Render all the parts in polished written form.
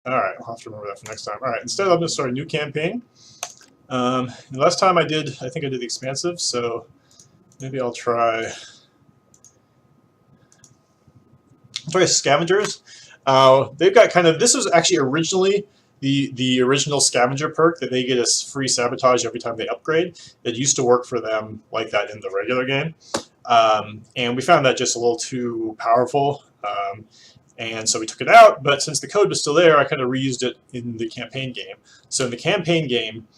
Alright, I'll have to remember that for next time. Alright, instead I'm going to start a new campaign. Last time I think I did the Expansive, so maybe I'll try Scavengers. They've got kind of, this was actually originally the original Scavenger perk that they get a free sabotage every time they upgrade. It used to work for them like that in the regular game. And we found that just a little too powerful. And so we took it out, but since the code was still there, I kind of reused it in the campaign game. So in the campaign game,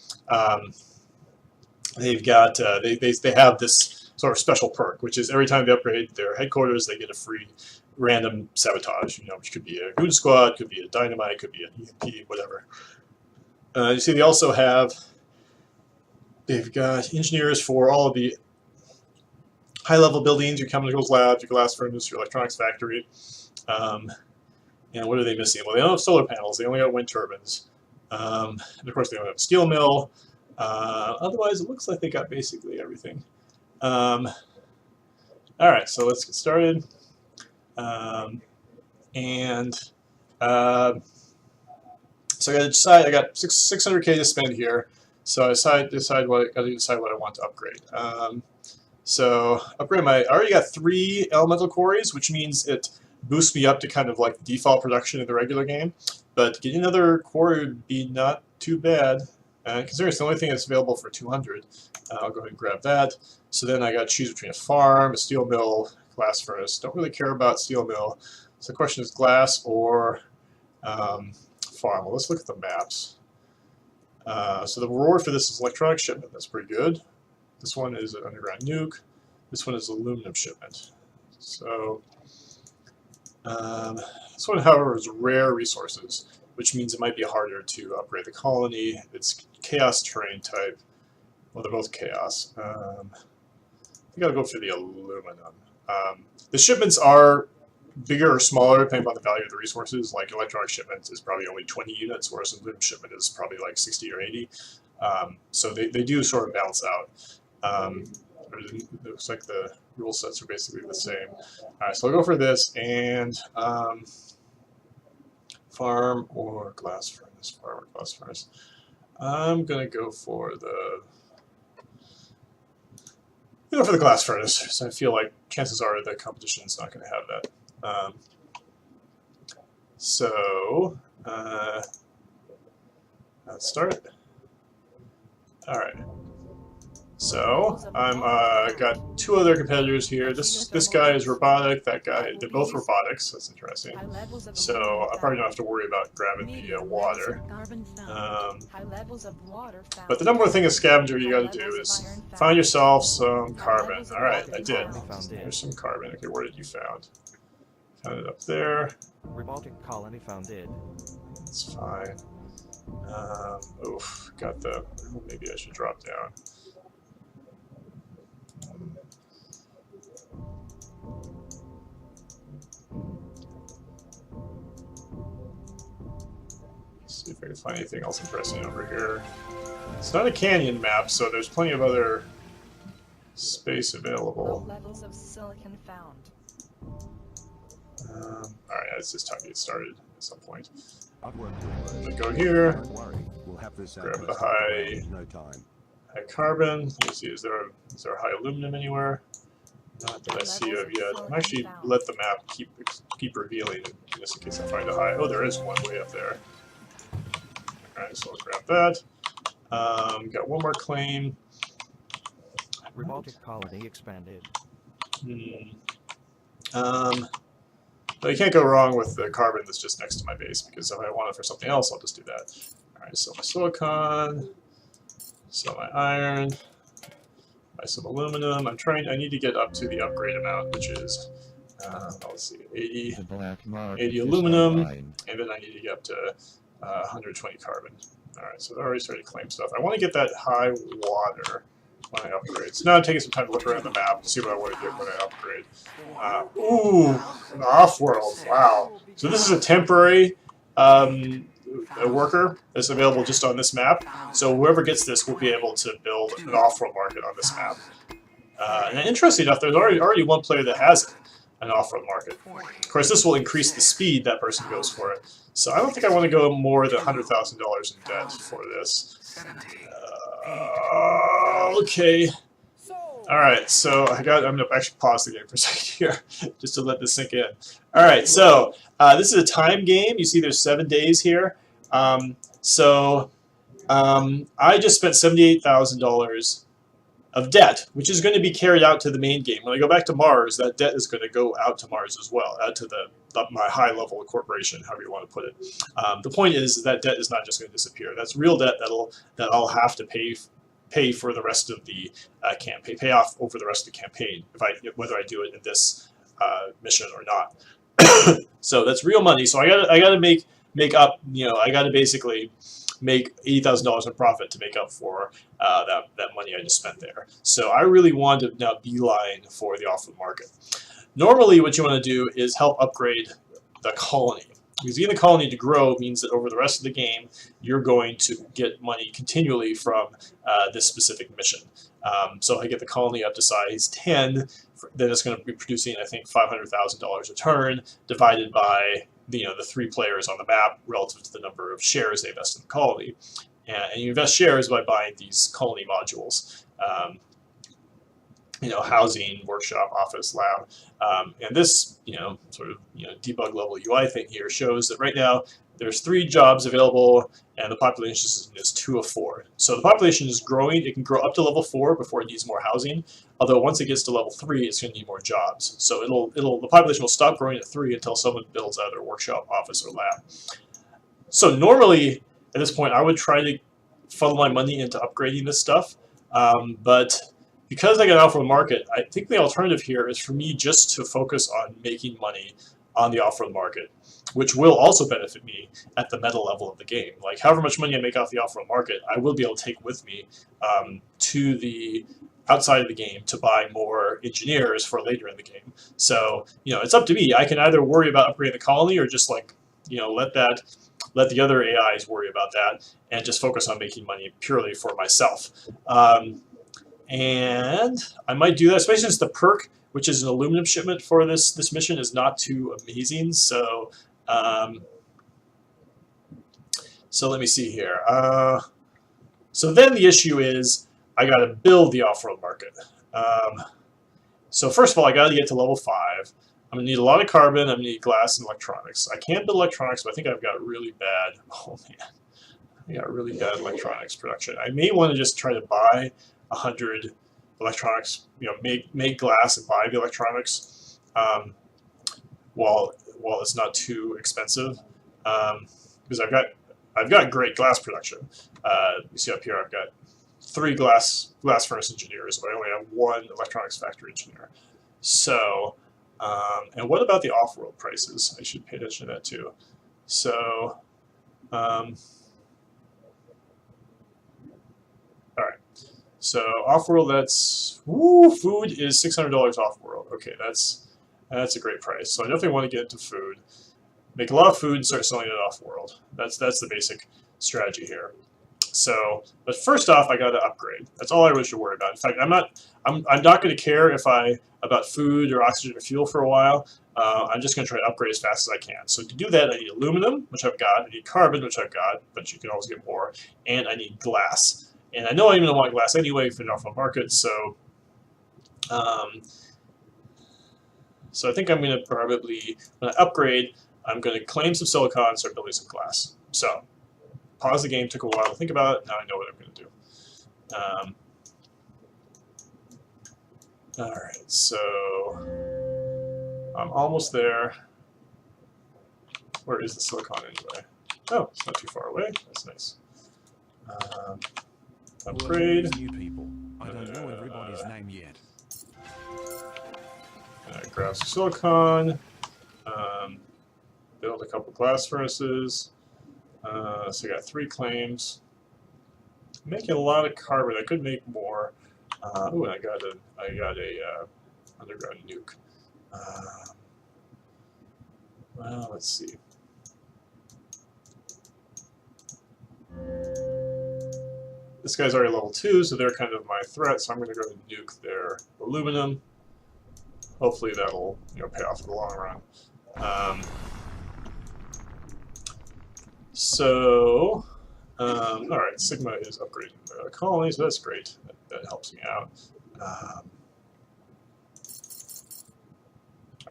they've got they have this sort of special perk, which is every time they upgrade their headquarters, they get a free random sabotage. Which could be a goon squad, could be a dynamite, could be an EMP, whatever. You see, they've got engineers for all of the high-level buildings, your chemicals labs, your glass furnace, your electronics factory. And what are they missing? Well, they don't have solar panels. They only got wind turbines. And of course, they don't have a steel mill. Otherwise, it looks like they got basically everything. All right, so let's get started. So I got to decide. I got 600K to spend here. So I got to decide what I want to upgrade. So upgrade I already got 3 elemental quarries, which means it boosts me up to kind of like the default production in the regular game. But getting another quarry would be not too bad. Considering it's the only thing that's available for 200, I'll go ahead and grab that. So then I got to choose between a farm, a steel mill, glass furnace. Don't really care about steel mill. So the question is glass or farm. Well, let's look at the maps. So the reward for this is electronic shipment. That's pretty good. This one is an underground nuke. This one is aluminum shipment. So this one, however, is rare resources, which means it might be harder to upgrade the colony. It's chaos terrain type. Well, they're both chaos. I think I'll go for the aluminum. The shipments are bigger or smaller depending on the value of the resources. Like electronic shipment is probably only 20 units, whereas aluminum shipment is probably like 60 or 80. So they do sort of balance out. It looks like the rule sets are basically the same. All right, so I'll go for this and farm or glass furnace. Farm or glass furnace. I'm gonna go for the glass furnace. So I feel like chances are the competition is not going to have that. Let's start. All right. So I'm got 2 other competitors here. This guy is robotic. That guy, they're both robotics. That's interesting. So I probably don't have to worry about grabbing the water. But the number one thing as scavenger you got to do is find yourself some carbon. All right, I did. There's some carbon. Okay, where did you found? Found it up there. Robotic colony founded. That's fine. Oof, got the. Maybe I should drop down. See if I can find anything else interesting over here. It's not a canyon map, so there's plenty of other space available. Low levels of silicon found. Alright, it's just time to get started at some point. Offworld. I'm gonna go here, We'll have this grab the high carbon. Let me see, is there high aluminum anywhere? Not that I see of yet. I'm actually let the map keep revealing just in case I find a high. Oh, there is one way up there. Alright, so I'll grab that. Got one more claim. Robotic colony expanded. But you can't go wrong with the carbon that's just next to my base, because if I want it for something else, I'll just do that. Alright, sell my silicon, sell my iron, buy some aluminum. I need to get up to the upgrade amount, which is, let's see, 80 aluminum, and then I need to get up to 120 carbon. Alright, so I already started to claim stuff. I want to get that high water when I upgrade. So now I'm taking some time to look around the map to see what I want to get when I upgrade. Ooh, an Offworld. Wow. So this is a temporary worker that's available just on this map. So whoever gets this will be able to build an Offworld market on this map. And interesting enough, there's already one player that has it. an off-road market. Of course, this will increase the speed that person goes for it. So I don't think I want to go more than $100,000 in debt for this. Okay. All right, so I'm gonna actually pause the game for a second here, just to let this sink in. All right, so this is a time game. You see, there's 7 days here. I just spent $78,000 of debt, which is going to be carried out to the main game. When I go back to Mars, that debt is going to go out to Mars as well, out to my high-level corporation, however you want to put it. The point is that debt is not just going to disappear. That's real debt that I'll have to pay for the rest of the campaign, pay off over the rest of the campaign, whether I do it in this mission or not. So that's real money. So I gotta make up. I gotta basically make $80,000 in profit to make up for that money I just spent there. So I really want to now beeline for the off-road market. Normally, what you want to do is help upgrade the colony. Because getting the colony to grow means that over the rest of the game, you're going to get money continually from this specific mission. So if I get the colony up to size 10, then it's going to be producing, I think, $500,000 a turn, divided by the 3 players on the map relative to the number of shares they invest in the colony. And you invest shares by buying these colony modules. Housing, workshop, office, lab, and this, sort of, debug level UI thing here shows that right now there's 3 jobs available, and the population is 2 of 4. So the population is growing. It can grow up to level 4 before it needs more housing. Although once it gets to level 3, it's going to need more jobs. So the population will stop growing at 3 until someone builds either a workshop, office, or lab. So normally at this point, I would try to funnel my money into upgrading this stuff, but because I got out from the market, I think the alternative here is for me just to focus on making money on the off-road market, which will also benefit me at the meta level of the game. Like, however much money I make off the off-road market, I will be able to take with me to the outside of the game to buy more engineers for later in the game. So, it's up to me. I can either worry about upgrading the colony or just let the other AIs worry about that and just focus on making money purely for myself. And I might do that, especially since the perk, which is an aluminum shipment for this mission, is not too amazing. So, so let me see here. So then the issue is I got to build the off-road market. So first of all, I got to get to level 5. I'm going to need a lot of carbon. I'm going to need glass and electronics. I can build electronics, but I think I've got really bad. Oh man, I got really bad electronics production. I may want to just try to buy 100 electronics, make glass and buy the electronics while it's not too expensive, because I've got great glass production. You see up here, I've got 3 glass furnace engineers, but I only have 1 electronics factory engineer. So, and what about the off-world prices? I should pay attention to that too. So, all right. So off-world, that's food is $600 off-world. Okay, that's a great price. So I definitely want to get into food, make a lot of food, and start selling it off-world. That's the basic strategy here. So, but first off, I got to upgrade. That's all I really should worry about. In fact, I'm not going to care about food or oxygen or fuel for a while. I'm just going to try to upgrade as fast as I can. So to do that, I need aluminum, which I've got. I need carbon, which I've got, but you can always get more. And I need glass. And I know I'm going to want glass anyway for the off-road market, so so I think I'm going to probably, when I upgrade, I'm going to claim some silicon and start building some glass. So, pause the game, took a while to think about it, now I know what I'm going to do. Alright, so I'm almost there. Where is the silicon anyway? Oh, it's not too far away, that's nice. Upgrade. New people. I don't know everybody's name yet. Grab some silicon. Build a couple glass furnaces. So I got 3 claims. I'm making a lot of carbon. I could make more. Ooh, I got a underground nuke. Well, let's see. This guy's already level 2, so they're kind of my threat, so I'm going to go and nuke their aluminum. hopefully that'll pay off in the long run. All right, Sigma is upgrading the colony, so that's great. That helps me out.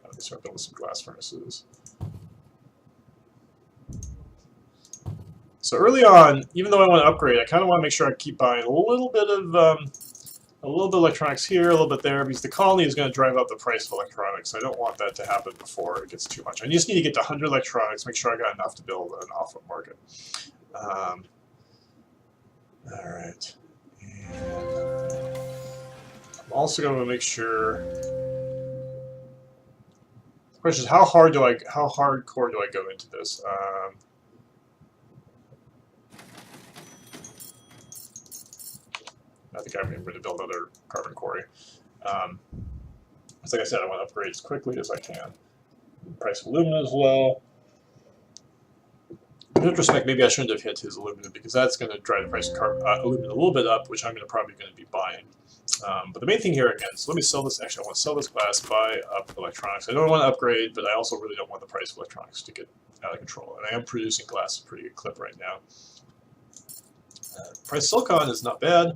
Let me start building some glass furnaces. So early on, even though I want to upgrade, I kind of want to make sure I keep buying a little bit of electronics here, a little bit there, because the colony is going to drive up the price of electronics. I don't want that to happen before it gets too much. I just need to get to 100 electronics, make sure I got enough to build an off-road market. All right. And I'm also going to make sure. The question is, how hardcore do I go into this? I think I'm going to build another carbon quarry. Like I said, I want to upgrade as quickly as I can. The price of aluminum is low. In retrospect, maybe I shouldn't have hit his aluminum because that's going to drive the price of aluminum a little bit up, which I'm probably going to be buying. But the main thing here again, so let me sell this. Actually, I want to sell this glass, buy up electronics. I don't want to upgrade, but I also really don't want the price of electronics to get out of control. And I am producing glass at a pretty good clip right now. Price of silicon is not bad,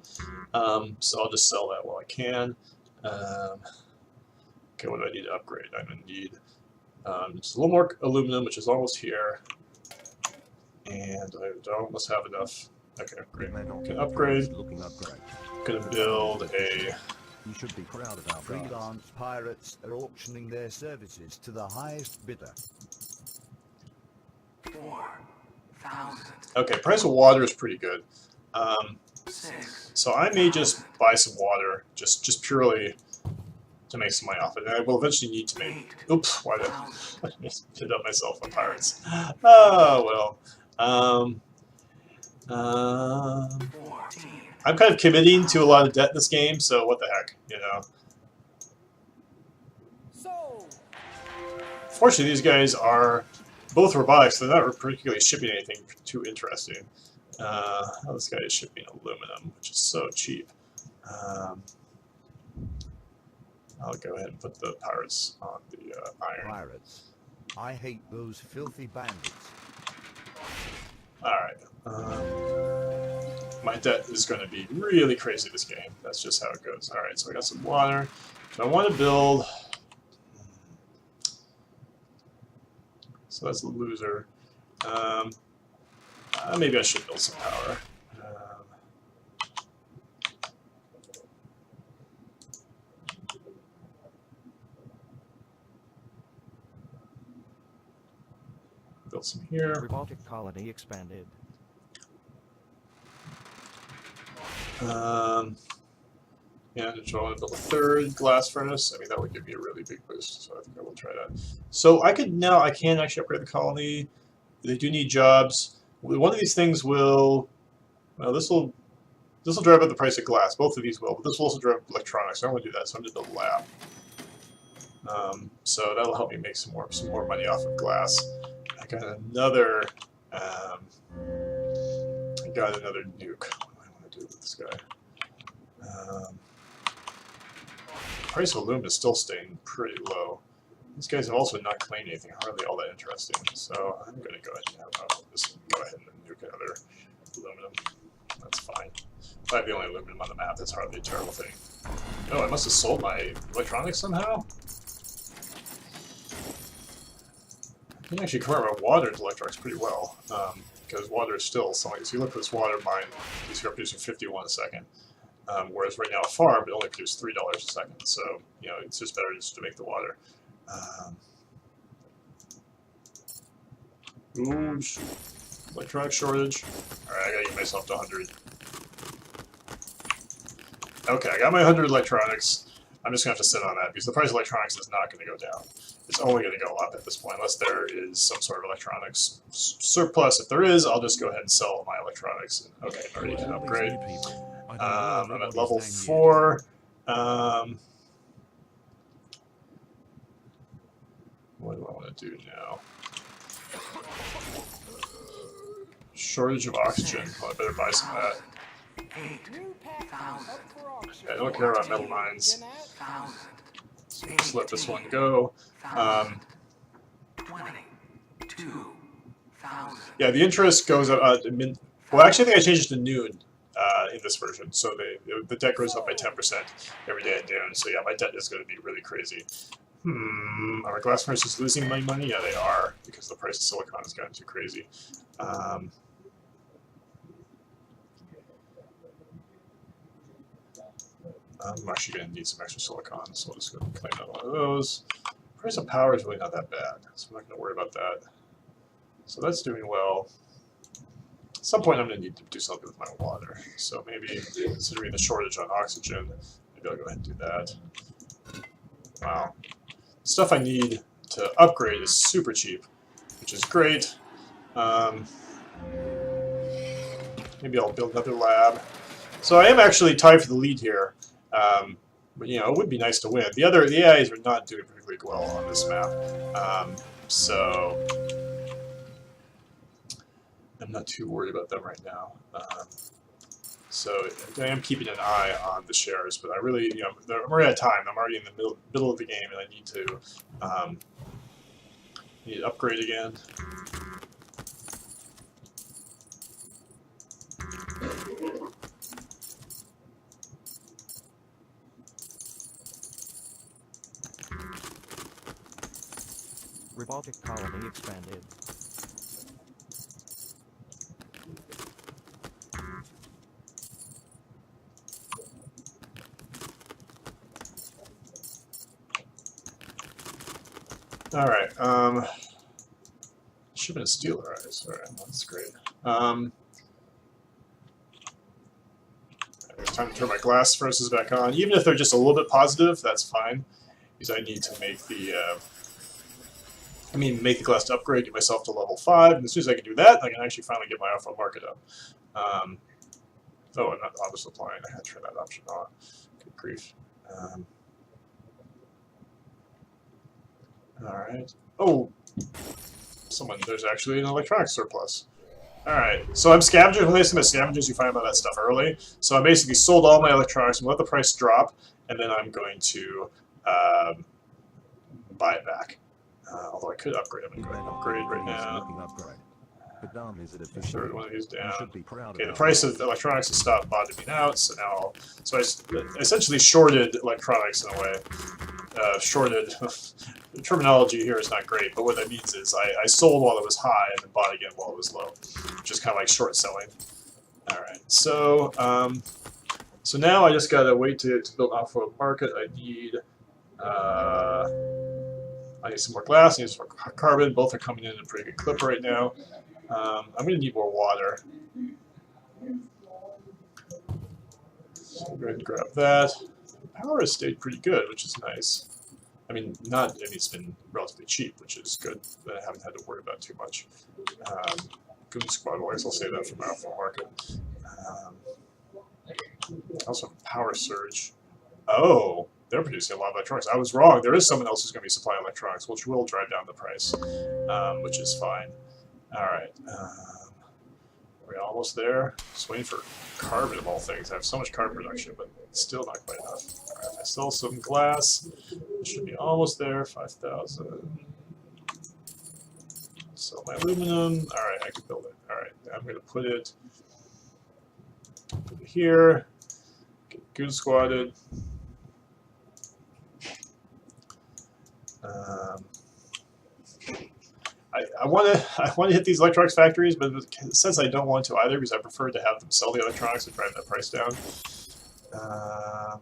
so I'll just sell that while I can. Okay, what do I need to upgrade? I'm going to need just a little more aluminum, which is almost here. And I almost have enough. Okay, great. Can upgrade. Going to build a... You should be proud of our freelance pirates are auctioning their services to the highest bidder. 4,000. Okay, price of water is pretty good. So I may just buy some water, just purely to make some money off it. And I will eventually need to make... Oops, why did I hit up myself on pirates? Oh, well. I'm kind of committing to a lot of debt in this game, so what the heck, Fortunately, these guys are both robotics, so they're not particularly shipping anything too interesting. This guy is shipping aluminum, which is so cheap. I'll go ahead and put the pirates on the iron. Pirates. I hate those filthy bandits. Alright. My debt is going to be really crazy this game. That's just how it goes. Alright, so I got some water. So I want to build... So that's the loser. Maybe I should build some power. Build some here. Robotic colony expanded. Yeah, I want to build a third glass furnace. I mean, that would give me a really big boost, so I think I will try that. So I can actually upgrade the colony. They do need jobs. One of these things will, well, this will drive up the price of glass. Both of these will, but this will also drive up electronics. I don't want to do that, so I'm going to build a lab. So that'll help me make some more money off of glass. I got another nuke. What do I want to do with this guy? Price of aluminum is still staying pretty low. These guys have also not claimed anything hardly all that interesting, so I'm going to go ahead and go ahead and nuke another aluminum. That's fine. If I have the only aluminum on the map, that's hardly a terrible thing. Oh, I must have sold my electronics somehow? I can actually convert my water into electronics pretty well, because water is still something. So you look at this water mine, these are producing 51 a second. Whereas right now a farm, it only produces $3 a second. So, it's just better just to make the water. Ooh, electronic shortage. Alright, I gotta get myself to 100. Okay, I got my 100 electronics. I'm just gonna have to sit on that because the price of electronics is not gonna go down. It's only gonna go up at this point, unless there is some sort of electronics surplus. If there is, I'll just go ahead and sell my electronics. Okay, I already did upgrade. I'm at level 4. What do I want to do now? Shortage of oxygen. Well, I better buy some of that. Yeah, I don't care about metal mines. So just let this one go. 22,000. Yeah, the interest goes up. Well, actually, I think I changed it to noon in this version, so the debt goes up by 10% every day at noon. So yeah, my debt is going to be really crazy. Are my glass furnaces losing my money? Yeah, they are, because the price of silicon has gotten too crazy. I'm actually going to need some extra silicon, so I'll just go claim out one of those. Price of power is really not that bad, so I'm not going to worry about that. So that's doing well. At some point, I'm going to need to do something with my water. So maybe, considering the shortage on oxygen, maybe I'll go ahead and do that. Wow. Stuff I need to upgrade is super cheap, which is great. Maybe I'll build another lab. So I am actually tied for the lead here. But, you know, it would be nice to win. The AIs are not doing particularly well on this map. So I'm not too worried about them right now. So I am keeping an eye on the shares, but I really, you know, I'm already out of time. I'm already in the middle of the game, and I need to upgrade again. Robotic colony expanded. Alright, shipping a steel rise. Alright, that's great. It's time to turn my glass furnaces back on. Even if they're just a little bit positive, that's fine. Because I need to make the make the glass to upgrade, get myself to level 5, and as soon as I can do that, I can actually finally get my Offworld market up. Oh, I'm not auto supplying. I had to turn that option on. Good grief. Alright. Oh! There's actually an electronics surplus. Alright, so I'm scavengers. When I say scavengers, you find about that stuff early. So I basically sold all my electronics and let the price drop, and then I'm going to buy it back. Although I could upgrade. I'm going to go ahead and upgrade right now. Third one of these down. Okay, the price of electronics has stopped bottoming out, so now I essentially shorted electronics in a way. Shorted. The terminology here is not great, but what that means is I sold while it was high and then bought again while it was low, which is kind of like short selling. All right, so so now I just gotta wait to build Offworld market. I need some more glass. I need some more carbon. Both are coming in a pretty good clip right now. I'm gonna need more water. So I'll go ahead and grab that. Power has stayed pretty good, which is nice. It's been relatively cheap, which is good. That I haven't had to worry about too much. Good squad boys, I'll say that for my Offworld market. Also, power surge. Oh, they're producing a lot of electronics. I was wrong. There is someone else who's going to be supplying electronics, which will drive down the price, which is fine. All right. Are we almost there? Just waiting for carbon of all things. I have so much carbon production, but it's still not quite enough. All right, I sell some glass. It should be almost there. 5,000. Sell my aluminum. All right, I can build it. All right, I'm going to put it here. Get goon squatted. I want to hit these electronics factories, but since I don't want to either, because I prefer to have them sell the electronics and drive that price down. I'll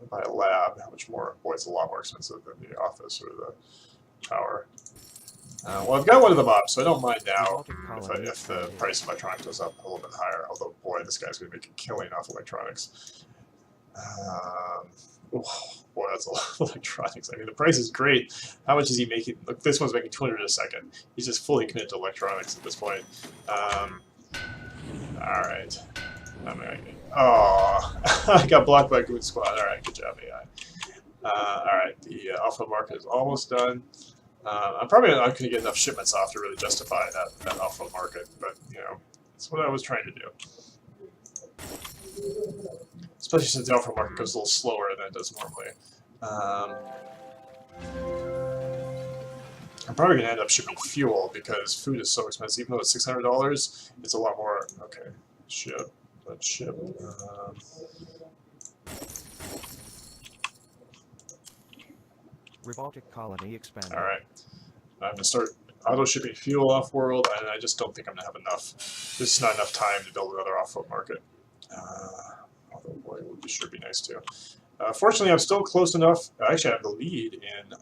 buy a lab. How much more? Boy, it's a lot more expensive than the office or the power. Well, I've got one of them up, so I don't mind now if the price of electronics goes up a little bit higher. Although, boy, this guy's going to make a killing off electronics. Boy, that's a lot of electronics. I mean, the price is great. How much is he making? Look, this one's making 200 a second. He's just fully committed to electronics at this point. All right. Oh, I got blocked by Goon Squad. All right, good job, AI. All right, the Offworld market is almost done. I'm probably not going to get enough shipments off to really justify that Offworld market, but you know, that's what I was trying to do. Especially since the Offworld market goes a little slower than it does normally. I'm probably gonna end up shipping fuel because food is so expensive. Even though it's $600, it's a lot more. Okay, ship. Let's ship. Robotic colony expanded. All right, I'm gonna start auto shipping fuel off-world, and I just don't think I'm gonna have enough. There's not enough time to build another off-road market. Although boy, it would sure be nice too. Fortunately, I'm still close enough. I actually have the lead in.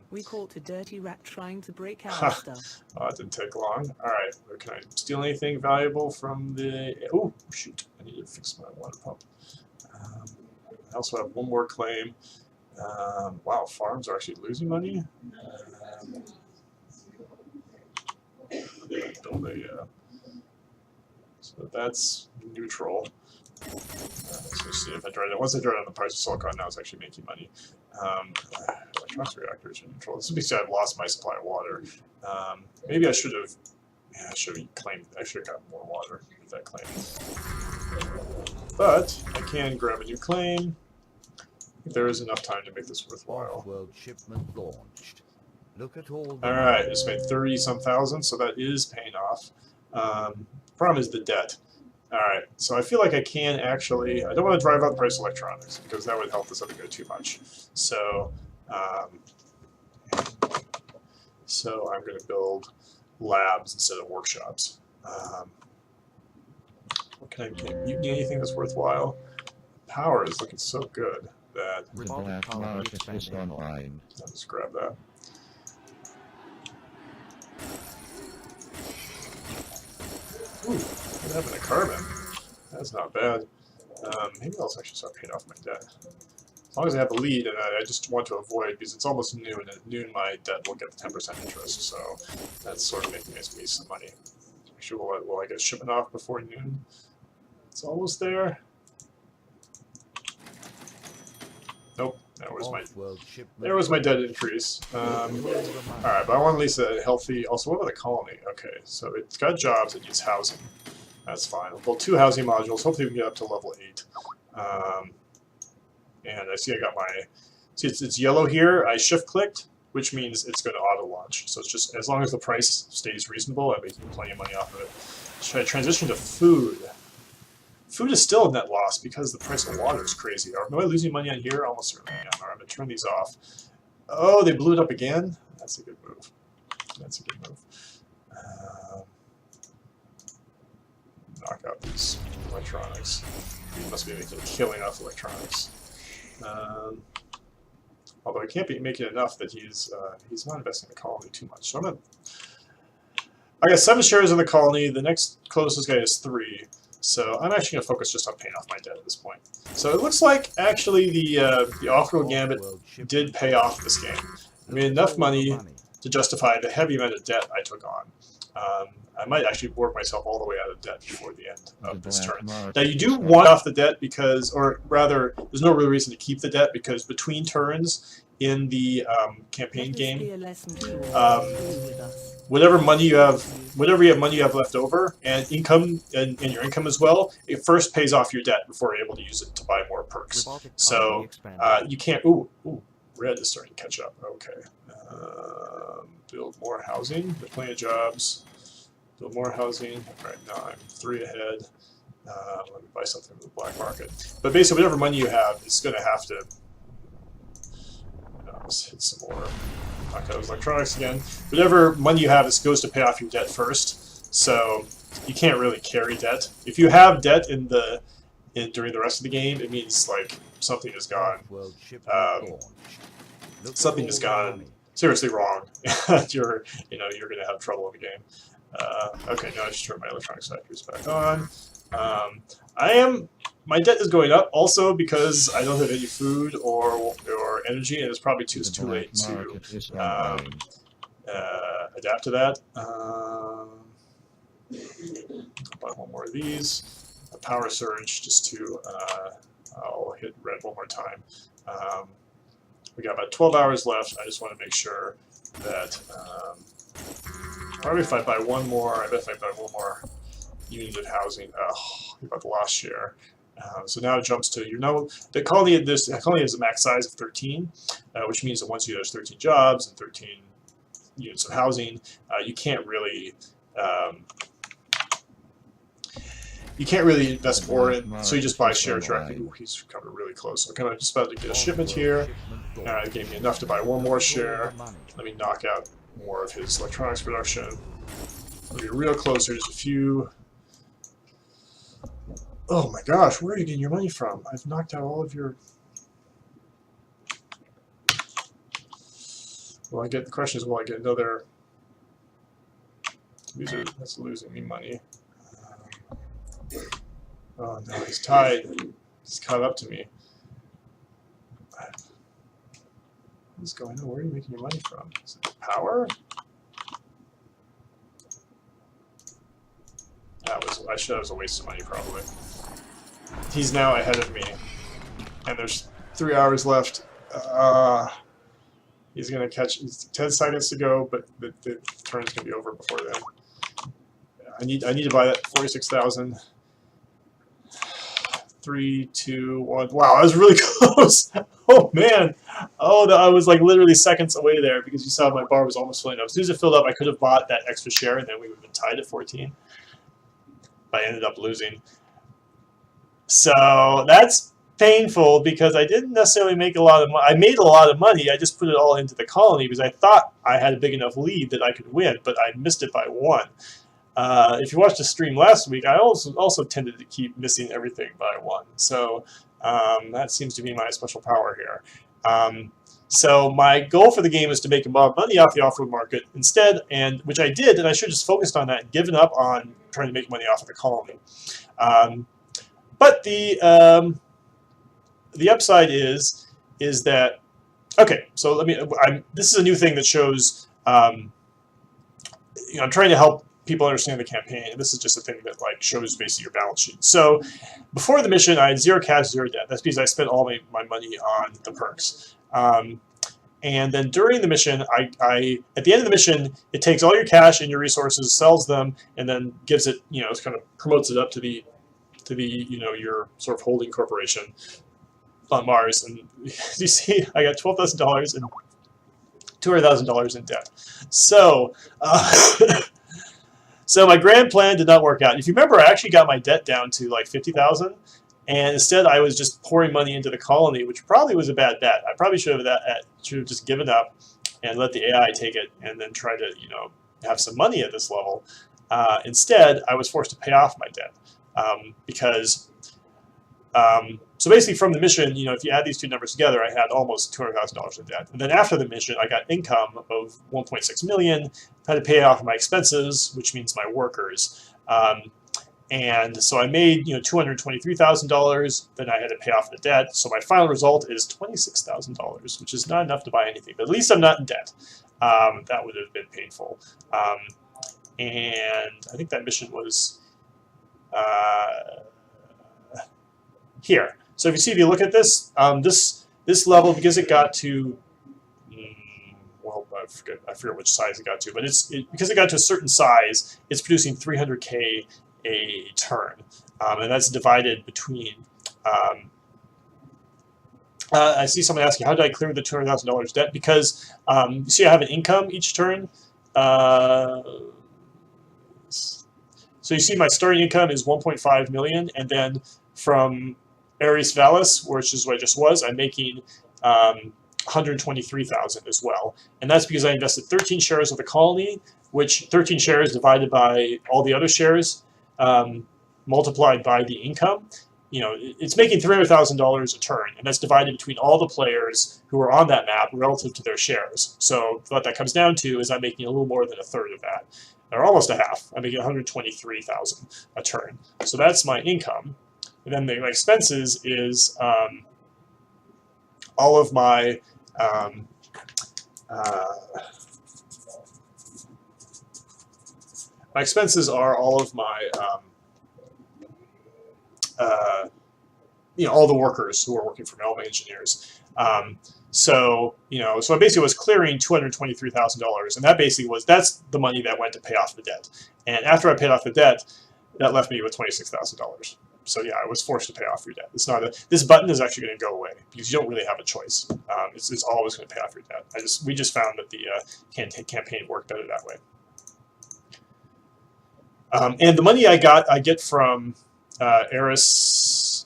We caught a dirty rat trying to break our stuff. Oh, it didn't take long. All right, can I steal anything valuable from the? Oh shoot! I need to fix my water pump. I also have one more claim. Wow, farms are actually losing money. Build a. So that's neutral. So see if I drive it. Once I drive it on the price of silicon, now it's actually making money. Electronics reactors are neutral. This is because I've lost my supply of water. Maybe I should have. Yeah, I should have claimed. I should have gotten more water with that claim. But I can grab a new claim. If there is enough time to make this worthwhile. Offworld shipment launched. Look at all the All right, I just made 30-some thousand, so that is paying off. Problem is the debt. All right, so I feel like I can actually. I don't want to drive up the price of electronics because that would help this other guy too much. So, I'm going to build labs instead of workshops. What can I get? You need anything that's worthwhile? Power is looking so good that The black market is online. I'll just grab that. Ooh, what happened to carbon? That's not bad. Maybe I'll actually start paying off my debt. As long as I have a lead, and I just want to avoid, because it's almost noon, and at noon my debt will get the 10% interest, so that's sort of making me some money. Actually, will I get shipment off before noon? It's almost there. Nope, there was my debt increase. Alright, but I want at least a healthy. Also, what about the colony? Okay, so it's got jobs, it needs housing. That's fine. I'll build 2 housing modules. Hopefully, we can get up to level 8. And I see I got my. See, it's yellow here. I shift clicked, which means it's going to auto launch. So it's just as long as the price stays reasonable, I'm making plenty of money off of it. Should I transition to food? Food is still a net loss because the price of water is crazy. Am I losing money on here? Almost certainly am. All right, I'm going to turn these off. Oh, they blew it up again? That's a good move. That's a good move. Knock out these electronics. He must be making a killing off electronics. Although he can't be making enough that he's not investing in the colony too much. So I got 7 shares in the colony. The next closest guy is 3. So I'm actually going to focus just on paying off my debt at this point. So it looks like actually the off-road gambit did pay off this game. I made enough money to justify the heavy amount of debt I took on. I might actually work myself all the way out of debt before the end of this turn. Now you do want off the debt because, or rather, there's no real reason to keep the debt because between turns in the campaign game, whatever money you have, money you have left over, and income, and your income as well, it first pays off your debt before you're able to use it to buy more perks. So you can't. Ooh, red is starting to catch up. Okay, build more housing. There's plenty of jobs. Build more housing. Right now I'm 3 ahead. Let me buy something from the black market. But basically, whatever money you have is going to have to. Let's hit some more. Knock out those electronics again. Whatever money you have, this goes to pay off your debt first. So you can't really carry debt. If you have debt during the rest of the game, it means like something has gone. Something has gone seriously wrong. you're going to have trouble in the game. Okay, now I just turn my electronics factories back on. My debt is going up also because I don't have any food or energy, and it's probably too late to adapt to that. Buy one more of these. A power surge just to. I'll hit red one more time. We got about 12 hours left. I just want to make sure that. Probably if I buy one more, I bet if I buy one more unit of housing, we got the last share. So now it jumps to, the colony has a max size of 13, which means that once there's 13 jobs and 13 units of housing, you can't really invest more in, so you just buy shares directly. Ooh, he's coming really close. I'm just about to get a shipment here. It gave me enough to buy one more share. Let me knock out more of his electronics production. I'll be real close. There's a few. Oh my gosh, where are you getting your money from? I've knocked out all of your. The question is, will I get another? That's losing me money. Oh no, he's tied. He's caught up to me. What's going on? Where are you making your money from? Is it power? I should have was a waste of money probably. He's now ahead of me, and there's 3 hours left. He's gonna catch. 10 seconds to go, but the turn's gonna be over before then. I need to buy that 46,000. 3, 2, 1. Wow, I was really close. Oh man. Oh, I was like literally seconds away there because you saw my bar was almost filling up. As soon as it filled up, I could have bought that extra share, and then we would have been tied at 14. But I ended up losing. So that's painful because I didn't necessarily make a lot of money. I made a lot of money. I just put it all into the colony because I thought I had a big enough lead that I could win, but I missed it by 1. If you watched the stream last week, I also tended to keep missing everything by 1. So that seems to be my special power here. So my goal for the game is to make a lot of money off the off-road market instead, and which I did, and I should have just focused on that and given up on trying to make money off of the colony. But the upside is that, okay, so this is a new thing that shows, I'm trying to help people understand the campaign, and this is just a thing that shows basically your balance sheet. So before the mission, I had 0 cash, 0 debt. That's because I spent all my money on the perks. And then during the mission, at the end of the mission, it takes all your cash and your resources, sells them, and then gives it, it kind of promotes it up to the your sort of holding corporation on Mars. And you see, I got $12,000 and $200,000 in debt. So. So my grand plan did not work out. If you remember, I actually got my debt down to like 50,000, and instead I was just pouring money into the colony, which probably was a bad bet. I probably should have just given up and let the AI take it, and then try to have some money at this level. Instead, I was forced to pay off my debt because. So basically, from the mission, if you add these two numbers together, I had almost $200,000 in debt. And then after the mission, I got income of $1.6 million. I had to pay off my expenses, which means my workers. And so I made $223,000. Then I had to pay off the debt. So my final result is $26,000, which is not enough to buy anything. But at least I'm not in debt. That would have been painful. And I think that mission was here. So if you look at this, this level, because it got to, well, I forget which size it got to, but because it got to a certain size, it's producing 300K a turn, and that's divided between. I see someone asking, how did I clear the $200,000 debt? Because you see, I have an income each turn. So you see, my starting income is 1.5 million, and then from Ares Vallis, which is what I just was, I'm making 123,000 as well. And that's because I invested 13 shares of the colony, which 13 shares divided by all the other shares multiplied by the income. It's making $300,000 a turn, and that's divided between all the players who are on that map relative to their shares. So what that comes down to is I'm making a little more than a third of that, or almost a half. I'm making 123,000 a turn. So that's my income. And then my expenses is all of my expenses are all of my all the workers who are working for Melba Engineers. So I basically was clearing $223,000, and that's the money that went to pay off the debt. And after I paid off the debt, that left me with $26,000. So yeah, I was forced to pay off your debt. It's not this button is actually going to go away because you don't really have a choice. It's always going to pay off your debt. We just found that the campaign worked better that way. And the money I get from Eris.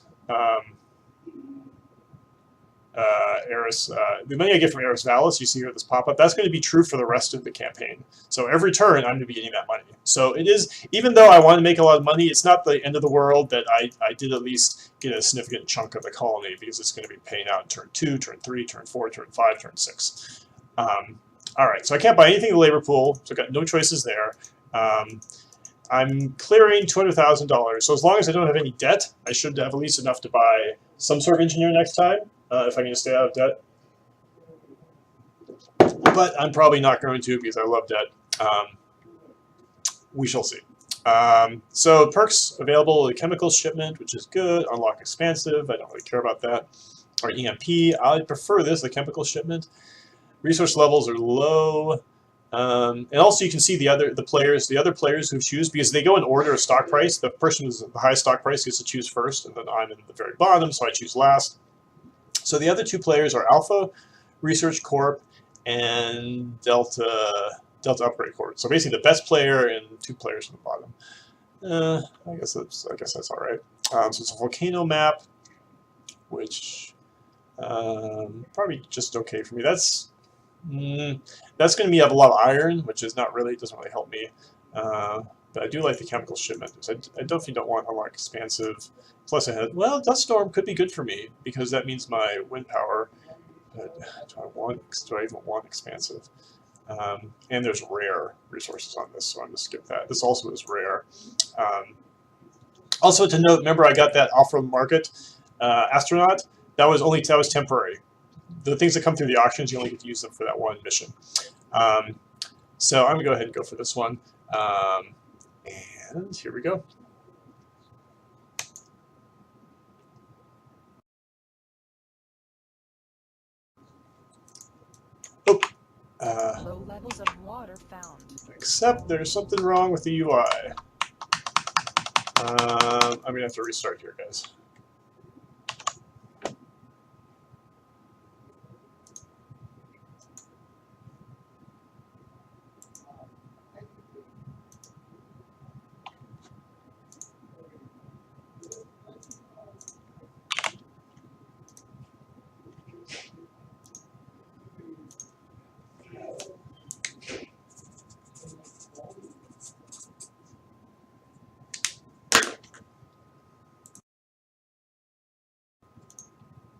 The money I get from Eris Vallis, you see here at this pop-up, that's going to be true for the rest of the campaign. So every turn, I'm going to be getting that money. So it is, even though I want to make a lot of money, it's not the end of the world that I did at least get a significant chunk of the colony, because it's going to be paying out in turn 2, turn 3, turn 4, turn 5, turn 6. All right, so I can't buy anything in the labor pool, so I've got no choices there. I'm clearing $200,000, so as long as I don't have any debt, I should have at least enough to buy some sort of engineer next time, if I can stay out of debt. But I'm probably not going to, because I love debt. We shall see. So perks available, the chemical shipment, which is good. Unlock expansive, I don't really care about that. Or EMP, I prefer this, the chemical shipment. Resource levels are low. And also you can see the other players who choose, because they go in order of stock price. The person who's the highest stock price gets to choose first, and then I'm in the very bottom, so I choose last. So the other 2 players are Alpha Research Corp and Delta Upgrade Corp. So basically the best player and 2 players on the bottom. I guess that's all right. So it's a volcano map, which probably just okay for me. That's going to have a lot of iron, which is not really, doesn't really help me. But I do like the chemical shipment. I definitely don't want unlock expansive. Plus I had, well, Dust Storm could be good for me, because that means my wind power. Do I even want expansive? And there's rare resources on this, so I'm going to skip that. This also is rare. Also to note, remember I got that Offworld Market astronaut? That was temporary. The things that come through the auctions, you only get to use them for that one mission. So I'm going to go ahead and go for this one. And here we go. Oh. Low levels of water found. Except there's something wrong with the UI. I'm going to have to restart here, guys.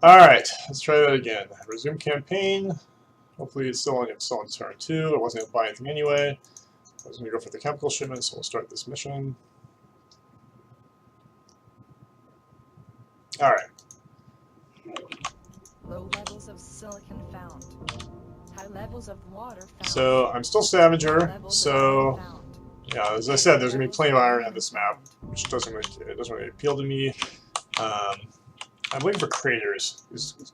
All right, let's try that again. Resume campaign. Hopefully it's still on turn 2. I wasn't going to buy anything anyway. I was going to go for the chemical shipment, so we'll start this mission. All right. Low levels of silicon found. High levels of water found. So I'm still Scavenger. So yeah, as I said, there's going to be plenty of iron on this map, which doesn't really appeal to me. I'm looking for craters.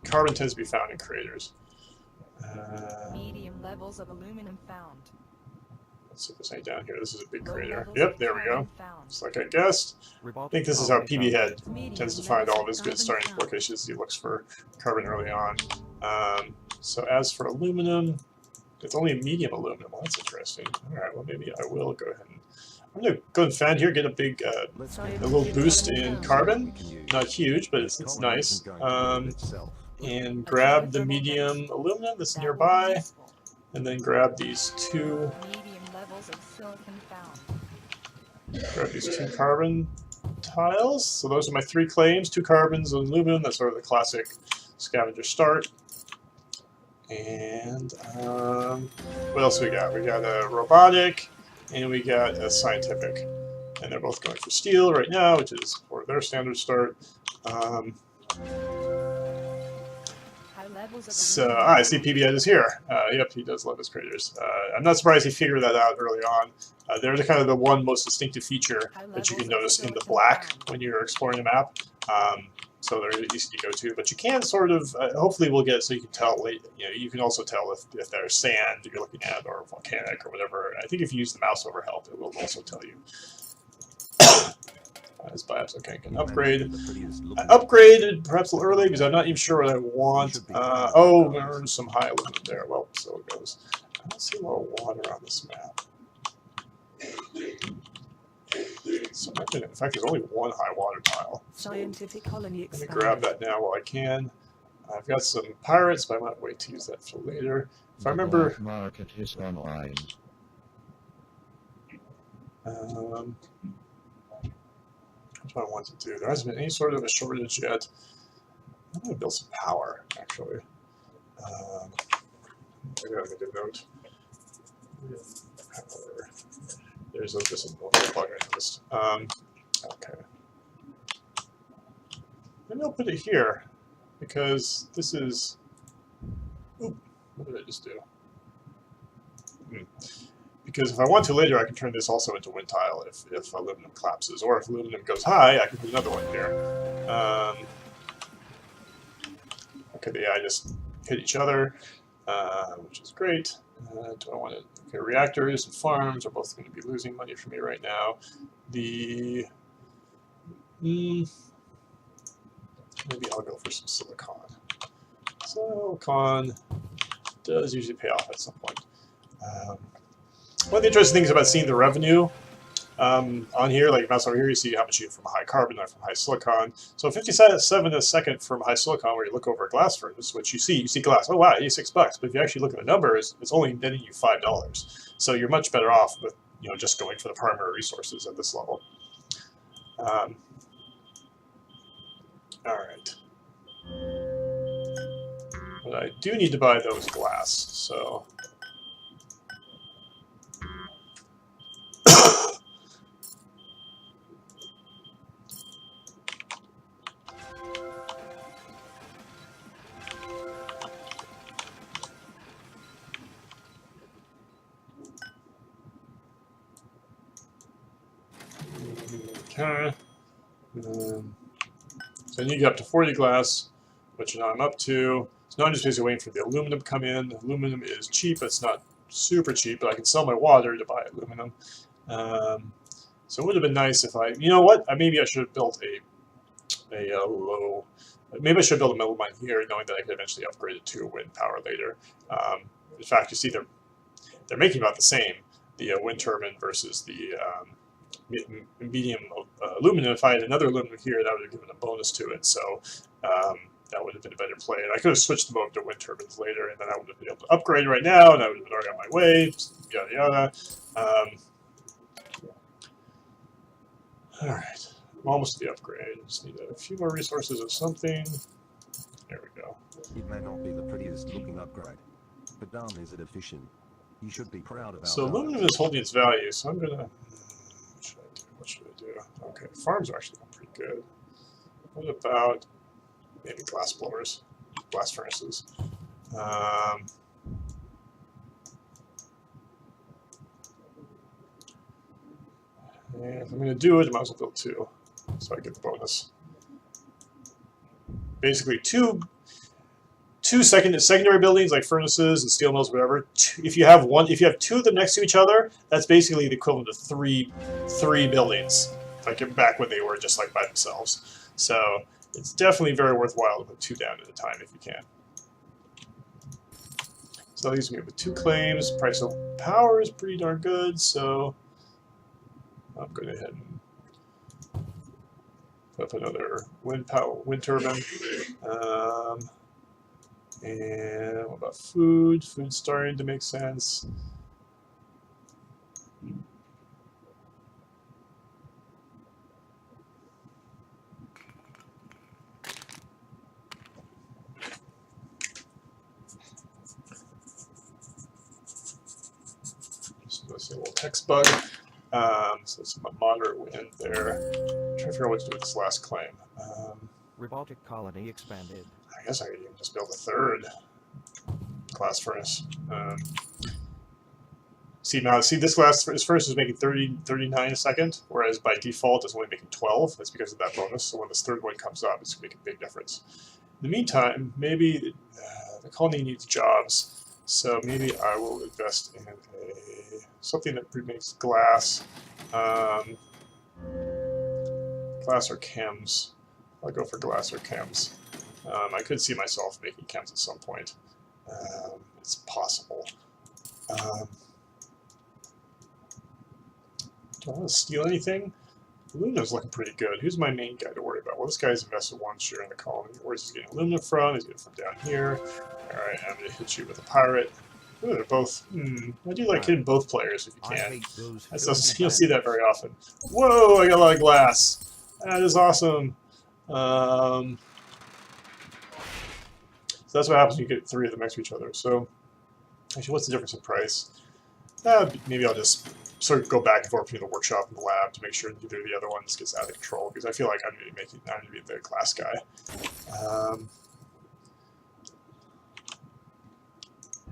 Carbon tends to be found in craters. Medium levels of aluminum found. Let's see if there's any down here. This is a big crater. Yep, there we go. Found. Just like I guessed. I think this is how PB Head tends to find all of his good starting locations. He looks for carbon early on. So as for aluminum, it's only a medium aluminum. Well, that's interesting. All right, well maybe I will go ahead and I'm going to go and find here, get a big, a little boost in carbon. Not huge, but it's nice. And grab the medium aluminum that's nearby, and then grab these 2. Medium levels of silicon found. Grab these 2 carbon tiles. So those are my 3 claims: 2 carbons, and aluminum. That's sort of the classic scavenger start. And what else we got? We got a robotic. And we got a scientific, and they're both going for steel right now, which is for their standard start. So I see PBN is here. Yep, he does love his craters. I'm not surprised he figured that out early on. They're kind of the one most distinctive feature that you can notice in the black when you're exploring the map. So they're easy to go to, but you can sort of, hopefully we'll get it so you can tell, you can also tell if there's sand that you're looking at, or volcanic, or whatever. I think if you use the mouse over help, it will also tell you. As bios, okay, I can You may not upgrade. be the prettiest I looking upgraded perhaps a little early because I'm not even sure what I want. should be proud of Oh, that. there's some high aluminum there. Well, so it goes. I don't see a lot of water on this map. So in fact, there's only one high water tile. So Scientific colony let me expanded. grab that now while I can. I've got some pirates, but I might wait to use that for later. If I The remember, black market is online. what do I want to do? There hasn't been any sort of a shortage yet. I'm going to build some power, actually. Maybe I'll make a note. Power. There's just a plug I noticed. Okay. Maybe I'll put it here, because this is... Oop, what did I just do? Because if I want to later, I can turn this also into wind tile if aluminum collapses. Or if aluminum goes high, I can put another one here. Okay, the AI just hit each other, which is great. Do I want to... Okay, reactors and farms are both going to be losing money for me right now. The... maybe I'll go for some silicon. Silicon does usually pay off at some point. One of the interesting things about seeing the revenue on here, like mouse over here, you see how much you get from high carbon and from high silicon. So 57 a second from high silicon, where you look over a glass furnace, which you see glass. Oh wow, $86. But if you actually look at the numbers, it's only netting you $5. So you're much better off with just going for the primary resources at this level. All right. But I do need to buy those glass, so. Okay. So I need to get up to 40 glass, which now I'm up to. So now I'm just basically waiting for the aluminum to come in. Aluminum is cheap. It's not super cheap, but I can sell my water to buy aluminum. So it would have been nice if I, you know what? Maybe I should have built a low. Maybe I should build a middle mine here, knowing that I could eventually upgrade it to wind power later. In fact, you see they're making about the same, the wind turbine versus the medium aluminum. If I had another aluminum here, that would have given a bonus to it. So that would have been a better play. And I could have switched them over to wind turbines later, and then I would have been able to upgrade right now, and I would have been already on my way. Yada yada. All right, I'm almost to the upgrade. Just need a few more resources of something. There we go. It may not be the prettiest looking upgrade, but damn is it efficient. You should be proud of our So cars. aluminum is holding its value, so I'm gonna... What should I do? Okay, farms are actually pretty good. What about maybe glass blowers, blast furnaces? And if I'm going to do it, I might as well build two, so I get the bonus. Basically, two secondary buildings like furnaces and steel mills, whatever. If you have two of them next to each other, that's basically the equivalent of three buildings, like back when they were just like by themselves. So it's definitely very worthwhile to put two down at a time if you can. So that leaves me with 2 claims. Price of power is pretty darn good, so I'm going to go ahead and put up another wind turbine. And what about food? Food's starting to make sense. So let's see a little text bug. So it's a moderate wind there. I'm trying to figure out what to do with this last claim. Robotic colony expanded. I guess I could even just build a third glass furnace. See this glass furnace is making 39 a second, whereas by default it's only making 12. That's because of that bonus. So when this third one comes up, it's going to make a big difference. In the meantime, maybe the colony needs jobs, so maybe I will invest in something that makes glass. Glass or chems? I'll go for glass or chems. I could see myself making chems at some point. It's possible. Do I want to steal anything? Aluminum's looking pretty good. Who's my main guy to worry about? Well, this guy's invested 1 share in the colony. Where's he getting aluminum from? He's getting it from down here. Alright, I'm going to hit you with a pirate. Ooh, they're both... I do like hitting both players if you I can. hate those That's, filthy you'll see that bandits. very often. Whoa, I got a lot of glass. That is awesome. So that's what happens when you get 3 of them next to each other. So, actually, what's the difference in price? Maybe I'll just sort of go back and forth between the workshop and the lab to make sure neither of the other ones gets out of control, because I feel like I'm going to be the glass guy.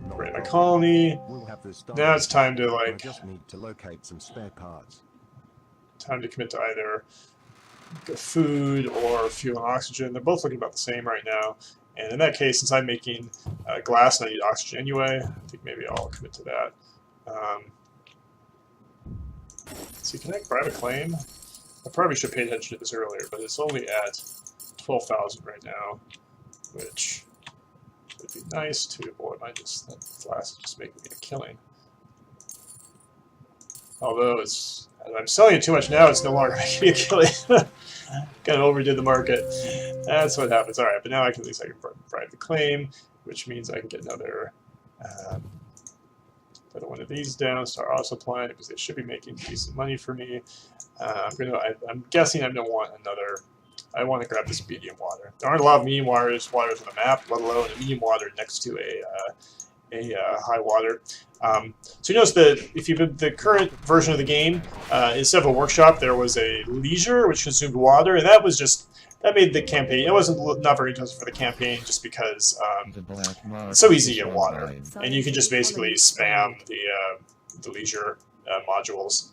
Right, my colony. We'll have this done. Now it's time to I like just need to locate some spare parts. commit to either food or fuel and oxygen. They're both looking about the same right now. And in that case, since I'm making glass and I need oxygen anyway, I think maybe I'll commit to that. See, can I bribe a claim? I probably should pay attention to this earlier, but it's only at 12,000 right now, which would be nice to avoid. That glass is just making me a killing. Although as I'm selling it too much now, it's no longer making me a killing. Kind of overdid the market. That's what happens. All right, but now at least I can bribe the claim, which means I can get another one of these down, start auto supplying, because they should be making decent money for me. I'm guessing I'm gonna want another. I want to grab this medium water. There aren't a lot of medium waters on the map, let alone a medium water next to a high water. So you notice that if you've been the current version of the game, instead of a workshop, there was a leisure which consumed water, and that made the campaign. It wasn't not very interesting for the campaign, just because it's so easy to get water, and you can just basically spam the leisure modules,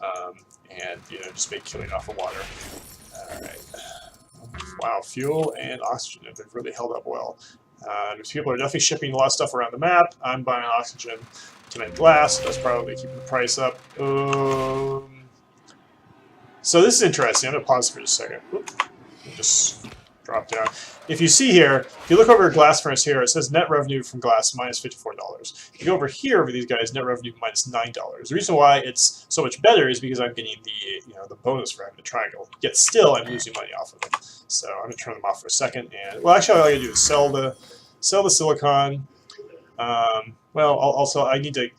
and just make killing off of water. All right. Wow, fuel and oxygen, they've really held up well. People are definitely shipping a lot of stuff around the map. I'm buying oxygen to make glass, so that's probably keeping the price up. So this is interesting. I'm going to pause for just a second. Just drop down. If you see here, if you look over glass furnace here, it says net revenue from glass minus $54. If you go over here over these guys, net revenue minus $9. The reason why it's so much better is because I'm getting the bonus for having the triangle. Yet still, I'm losing money off of it. So I'm gonna turn them off for a second. And well, actually, all I gotta do is sell the silicon. I need to.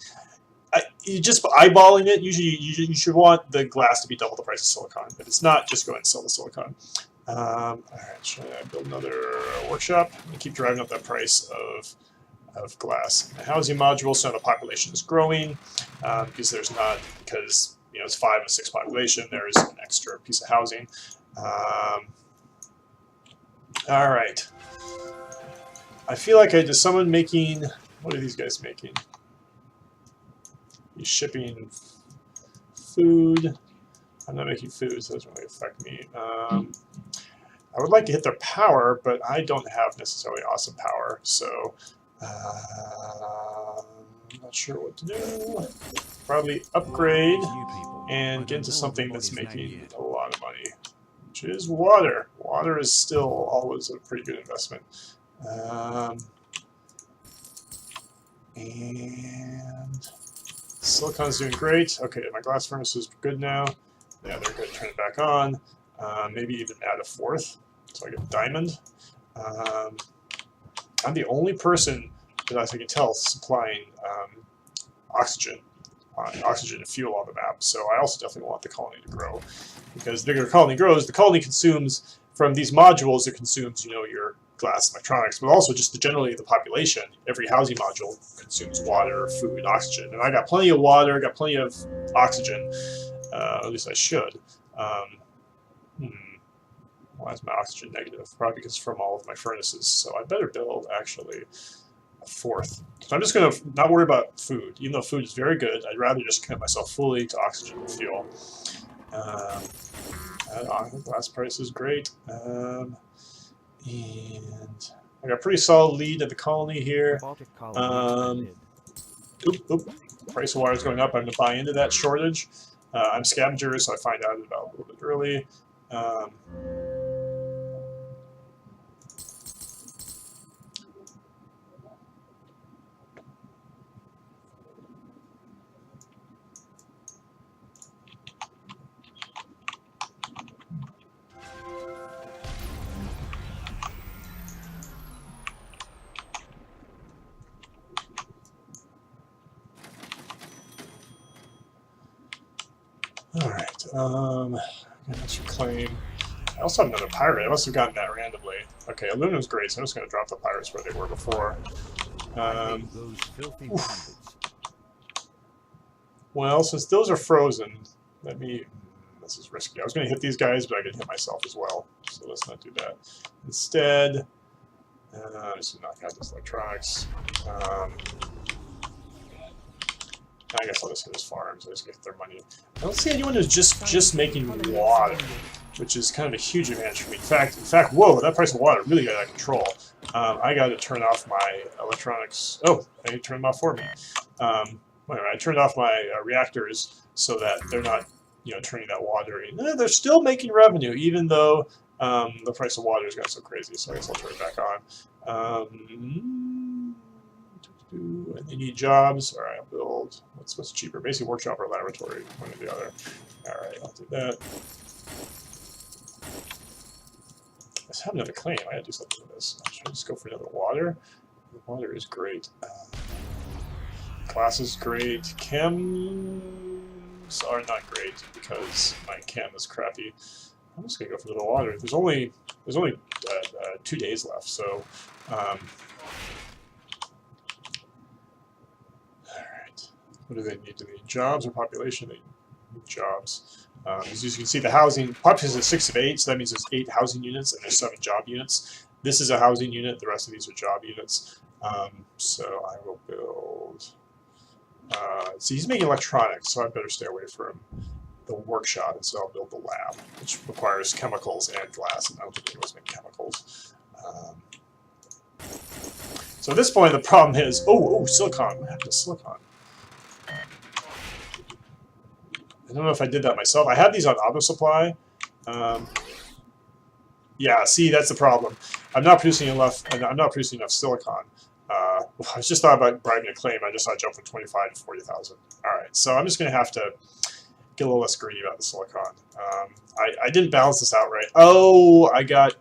You just eyeballing it. Usually, you should want the glass to be double the price of silicon, but it's not. Just go ahead and sell the silicon. All right, should I build another workshop? I'm gonna keep driving up that price of glass. The housing module, so the population is growing because it's 5 and 6 population. There's an extra piece of housing. All right. I feel like someone making. What are these guys making? He's shipping food. I'm not making food, so it doesn't really affect me. I would like to hit their power, but I don't have necessarily awesome power, so I'm not sure what to do. Probably upgrade and get into something that's making a lot of money, which is water. Water is still always a pretty good investment. And silicon's doing great. Okay, my glass furnace is good now. Yeah, they're going to turn it back on. Maybe even add a 4th, so I get diamond. I'm the only person that, as I can tell, supplying oxygen and fuel on the map. So I also definitely want the colony to grow, because the bigger the colony grows, the colony consumes from these modules. It consumes, your glass electronics, but also just generally the population. Every housing module consumes water, food, oxygen, and I got plenty of water, got plenty of oxygen. At least I should. Why is my oxygen negative? Probably because it's from all of my furnaces. So I better build actually a 4th. So I'm just going to not worry about food, even though food is very good. I'd rather just commit myself fully to oxygen and fuel. The glass price is great. And I got a pretty solid lead at the colony here. Price of water is going up. I'm going to buy into that shortage. I'm scavenger, so I find out about a little bit early. Um, all right. That's your claim. I also have another pirate. I must have gotten that randomly. Okay, aluminum's great, so I'm just going to drop the pirates where they were before. I hate those filthy bandits. Well, since those are frozen, let me... This is risky. I was going to hit these guys, but I could hit myself as well. So let's not do that. Instead, I'm just going to knock out this electronics. I guess I'll just hit his farms. I just get their money. I don't see anyone who's just making water, which is kind of a huge advantage for me. In fact, whoa, that price of water really got out of control. I got to turn off my electronics. Oh, they turned them off for me. Whatever, I turned off my reactors so that they're not, turning that water in. They're still making revenue, even though the price of water has got so crazy. So I guess I'll turn it back on. And they need jobs. All right, I'll build. What's cheaper? Basically, workshop or laboratory, one or the other. All right, I'll do that. Let's have another claim. I gotta do something with this. Should I just go for another water? The water is great. Class is great. Chems are not great because my chem is crappy. I'm just gonna go for a little water. There's only 2 days left, so. What do they need? Do they need jobs or population? They need jobs. As you can see, the housing population is 6 of 8, so that means there's 8 housing units and there's 7 job units. This is a housing unit. The rest of these are job units. So I will build. See, he's making electronics, so I better stay away from the workshop, and so I'll build the lab, which requires chemicals and glass, and I don't think anyone's making chemicals. So at this point, the problem is, silicon. What happened to silicon? I don't know if I did that myself. I have these on auto supply. Yeah, see, that's the problem. I'm not producing enough silicon. I was just thought about bribing a claim. I just saw it jump from 25 to 40,000. All right, so I'm just going to have to get a little less greedy about the silicon. I didn't balance this out right. Oh, I got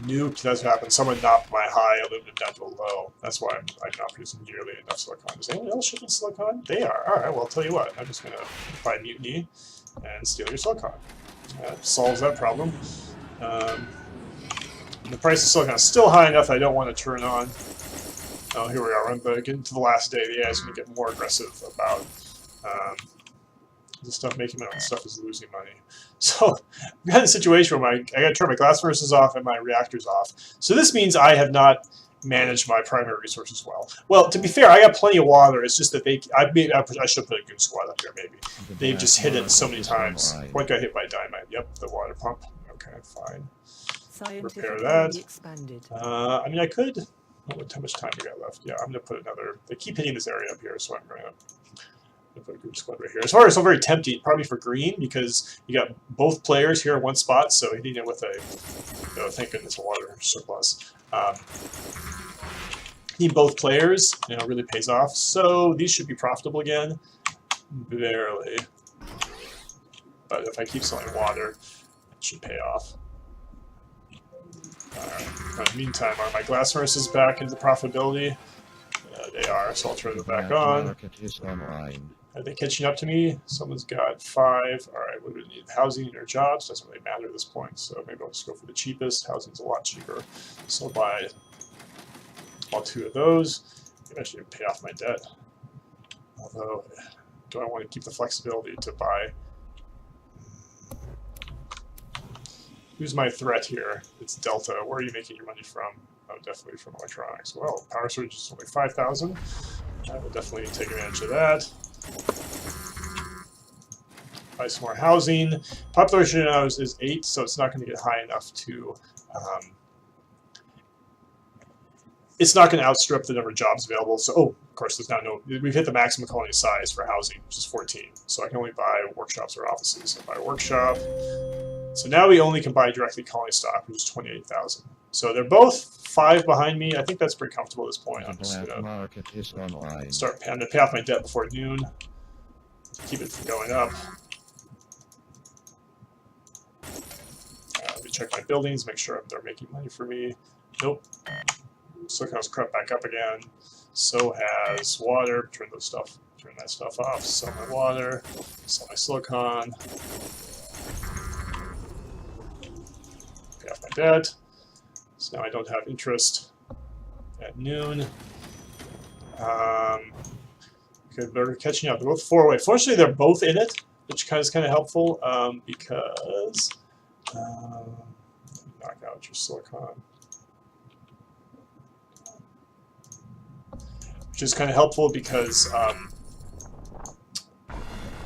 nuked. That's what happened. Someone knocked my high aluminum down to a low. That's why I'm not producing nearly enough silicon. Is anyone else shipping silicon? They are. All right, well, I'll tell you what. I'm just going to buy mutiny and steal your silicon. That solves that problem. The price of silicon is still high enough that I don't want to turn on. Oh, here we are. We're getting to the last day. The AI is going to get more aggressive about the stuff making money. The stuff is losing money. So I've got a situation where I got to turn my glass furnaces off and my reactors off. So this means I have not managed my primary resources well. Well, to be fair, I got plenty of water. It's just that I should put a goon squad up here maybe. They've just hit it so many times. One got hit by dynamite. Yep, the water pump. Okay, fine. Repair that. I mean, I could. How much time we got left? Yeah, I'm going to put another. They keep hitting this area up here, so I'm going to put a group squad right here. As far as so very tempting, probably for green, because you got both players here in one spot, so hitting it with a, thank goodness, a water surplus. Need both players, really pays off. So these should be profitable again. Barely. But if I keep selling water, it should pay off. In the meantime, are my glass furnaces back into profitability? They are, so I'll turn them back on. Are they catching up to me? Someone's got 5. All right, what do we need? Housing or jobs? Doesn't really matter at this point, so maybe I'll just go for the cheapest. Housing's a lot cheaper. So I'll buy all 2 of those. Maybe I should pay off my debt. Although, do I want to keep the flexibility to buy? Who's my threat here? It's Delta. Where are you making your money from? Oh, definitely from electronics. Well, power surge is only 5,000. I will definitely take advantage of that. Buy some more housing. Population now is 8, so it's not going to get high enough to. It's not going to outstrip the number of jobs available. So, of course, there's now we've hit the maximum colony size for housing, which is 14. So I can only buy workshops or offices. So buy a workshop. So now we only can buy directly colony stock, which is 28,000. So they're both 5 behind me. I think that's pretty comfortable at this point. I'm just Black gonna market is online. I'm gonna pay off my debt before noon. Keep it from going up. Let me check my buildings, make sure they're making money for me. Nope. Silicon's crept back up again. So has water. Turn that stuff off. Sell my water. Sell my silicon. Pay off my debt. So now I don't have interest at noon. Good, they're catching up. They're both 4 away. Fortunately, they're both in it, which is kind of helpful because knock out your silicon. Which is kind of helpful because,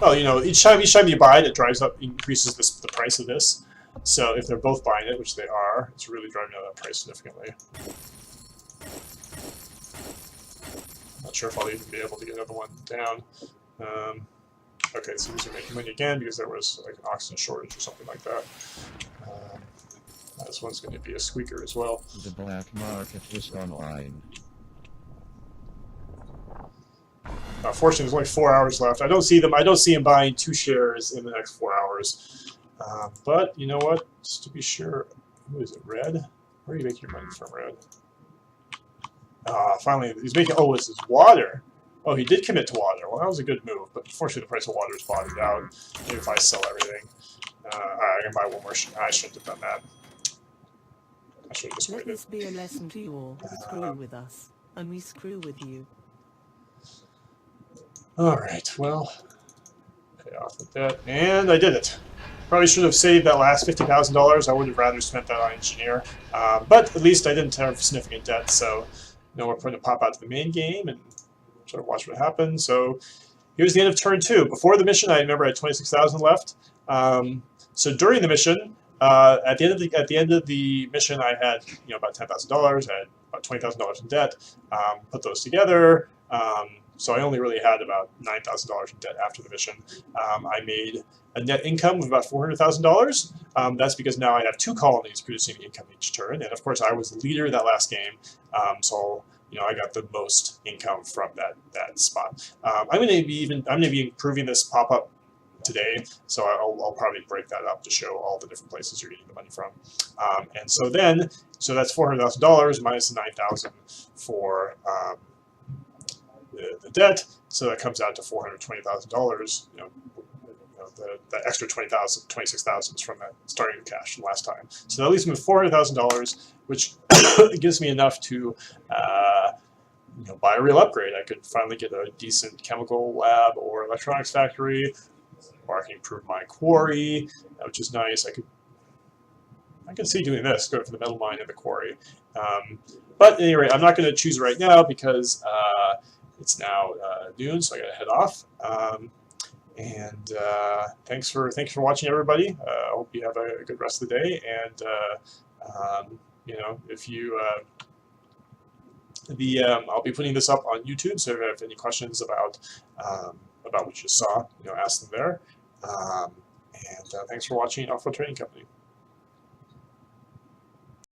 well, you know, each time you buy it, it increases the price of this. So if they're both buying it, which they are, it's really driving down that price significantly. Not sure if I'll even be able to get another one down. Okay, so these are making money again because there was like an oxygen shortage or something like that. This one's going to be a squeaker as well. The black market is online. Fortunately, there's only 4 hours left. I don't see him buying 2 shares in the next 4 hours. But you know what? Just to be sure, who is it? Red? Where are you making your money from, Red? Finally, he's making. Oh, this is water. Oh, he did commit to water. Well, that was a good move. But unfortunately, the price of water is bottomed out. Maybe if I sell everything, I can buy one more. I shouldn't have done that. I should have just Let waited. this be a lesson to you all. Screw with us, and we screw with you. All right. Well, pay off the debt, and I did it. Probably should have saved that last $50,000. I would have rather spent that on engineer, but at least I didn't have significant debt. So, you know, we're going to pop out to the main game and sort of watch what happens. So, here's the end of turn 2. Before the mission, I remember I had 26,000 left. So during the mission, at the end of the mission, I had about $10,000. I had about $20,000 in debt. Put those together. So I only really had about $9,000 in debt after the mission. I made a net income of about $400,000. That's because now I have 2 colonies producing income each turn, and of course I was the leader that last game. So I got the most income from that spot. I'm going to be improving this pop-up today, so I'll probably break that up to show all the different places you're getting the money from. And so that's $400,000 minus the $9,000 for the debt, so that comes out to $420,000. The extra $26,000 is from that starting cash from last time. So that leaves me with $400,000, which gives me enough to buy a real upgrade. I could finally get a decent chemical lab or electronics factory, or I can improve my quarry, which is nice. I can see doing this, go for the metal mine and the quarry. But at any rate, I'm not going to choose right now because it's now noon, so I got to head off. And thanks for watching, everybody. I hope you have a good rest of the day. And if you I'll be putting this up on YouTube, so if you have any questions about what you just saw, ask them there. And thanks for watching Offworld Trading Company.